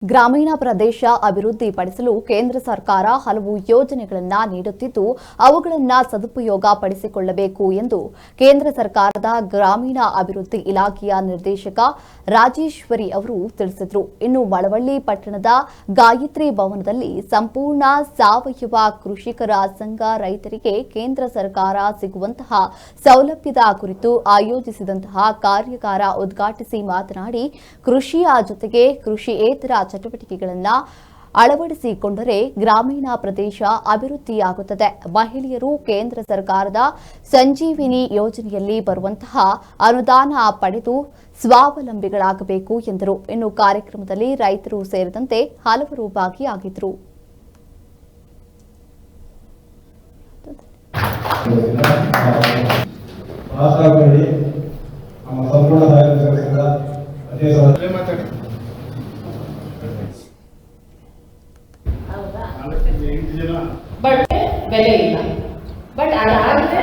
ಗ್ರಾಮೀಣ ಪ್ರದೇಶ ಅಭಿವೃದ್ಧಿಪಡಿಸಲು ಕೇಂದ್ರ ಸರ್ಕಾರ ಹಲವು ಯೋಜನೆಗಳನ್ನು ನೀಡುತ್ತಿದ್ದು ಅವುಗಳನ್ನು ಸದುಪಯೋಗ ಪಡಿಸಿಕೊಳ್ಳಬೇಕು ಎಂದು ಕೇಂದ್ರ ಸರ್ಕಾರದ ಗ್ರಾಮೀಣ ಅಭಿವೃದ್ಧಿ ಇಲಾಖೆಯ ನಿರ್ದೇಶಕ ರಾಜೇಶ್ವರಿ ಅವರು ತಿಳಿಸಿದರು. ಇನ್ನು ಮಳವಳ್ಳಿ ಪಟ್ಟಣದ ಗಾಯತ್ರಿ ಭವನದಲ್ಲಿ ಸಂಪೂರ್ಣ ಸಾವಯವ ಕೃಷಿಕರ ಸಂಘ ರೈತರಿಗೆ ಕೇಂದ್ರ ಸರ್ಕಾರ ಸಿಗುವಂತಹ ಸೌಲಭ್ಯದ ಕುರಿತು ಆಯೋಜಿಸಿದಂತಹ ಕಾರ್ಯಾಗಾರ ಉದ್ಘಾಟಿಸಿ ಮಾತನಾಡಿ, ಕೃಷಿಯ ಜೊತೆಗೆ ಕೃಷಿಯೇತರ ಚಟುವಟಿಕೆಗಳನ್ನು ಅಳವಡಿಸಿಕೊಂಡರೆ ಗ್ರಾಮೀಣ ಪ್ರದೇಶ ಅಭಿವೃದ್ಧಿಯಾಗುತ್ತದೆ. ಮಹಿಳೆಯರು ಕೇಂದ್ರ ಸರ್ಕಾರದ ಸಂಜೀವಿನಿ ಯೋಜನೆಯಲ್ಲಿ ಬರುವಂತಹ ಅನುದಾನ ಪಡೆದು ಸ್ವಾವಲಂಬಿಗಳಾಗಬೇಕು ಎಂದರು. ಇನ್ನು ಕಾರ್ಯಕ್ರಮದಲ್ಲಿ ರೈತರು ಸೇರಿದಂತೆ ಹಲವರು ಭಾಗಿಯಾಗಿದ್ದರು. ಬಟ್ ಬೆಲೆ ಇಲ್ಲ, ಬಟ್ ಅದಾದ್ರೆ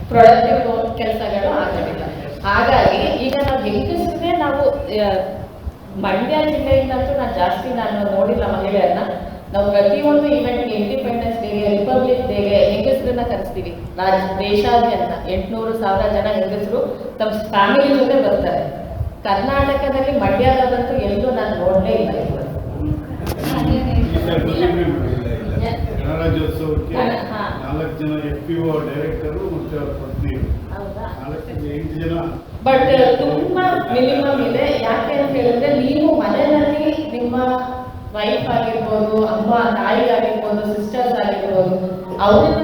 ಪ್ರೊಡಕ್ಟಿವ್ ಕೆಲಸಗಳು ಆಗೋದಿಲ್ಲ. ಹಾಗಾಗಿ ಈಗ ನಾವು ಹೆಂಗಸರೇ ನಾವು ಮಂಡ್ಯ ಜಿಲ್ಲೆಯಿಂದಂತೂ ನಾನು ನೋಡಿಲ್ಲ ಮಹಿಳೆಯರನ್ನ. ನಾವು ಪ್ರತಿಯೊಂದು ಇವೆಂಟ್ಗೆ, ಇಂಡಿಪೆಂಡೆನ್ಸ್ ಡೇಗೆ, ರಿಪಬ್ಲಿಕ್ ಡೇಗೆ ಹೆಂಗಸರನ್ನ ಕರೆಸ್ತೀವಿ. ದೇಶಾದ್ಯಂತ 800,000 ಜನ ಹೆಂಗಸರು ತಮ್ಮ ಫ್ಯಾಮಿಲಿ ಜೊತೆ ಬರ್ತಾರೆ. ಕರ್ನಾಟಕದಲ್ಲಿ ಮಂಡ್ಯದಂತೂ ಎಲ್ಲೂ ನಾನು ನೋಡಲೇ ಇಲ್ಲ. ಗಣರಾಜ್ಯೋತ್ಸವಕ್ಕೆ 4 ಜನ FPO ಡೈರೆಕ್ಟರು ಮತ್ತು ಅವರ ಪತ್ನಿ 8 ಜನ. ಬಟ್ ತುಂಬಾ ಮಿನಿಮಮ್ ಇದೆ. ಯಾಕೆ ಅಂತ ಹೇಳಿದ್ರೆ, ನೀವು ಮನೆಯಲ್ಲಿ ನಿಮ್ಮ ವೈಫ್ ಆಗಿರ್ಬೋದು, ಅಮ್ಮ ತಾಯಿ ಆಗಿರ್ಬೋದು, ಸಿಸ್ಟರ್ಸ್ ಆಗಿರ್ಬೋದು, ಅವ್ರನ್ನ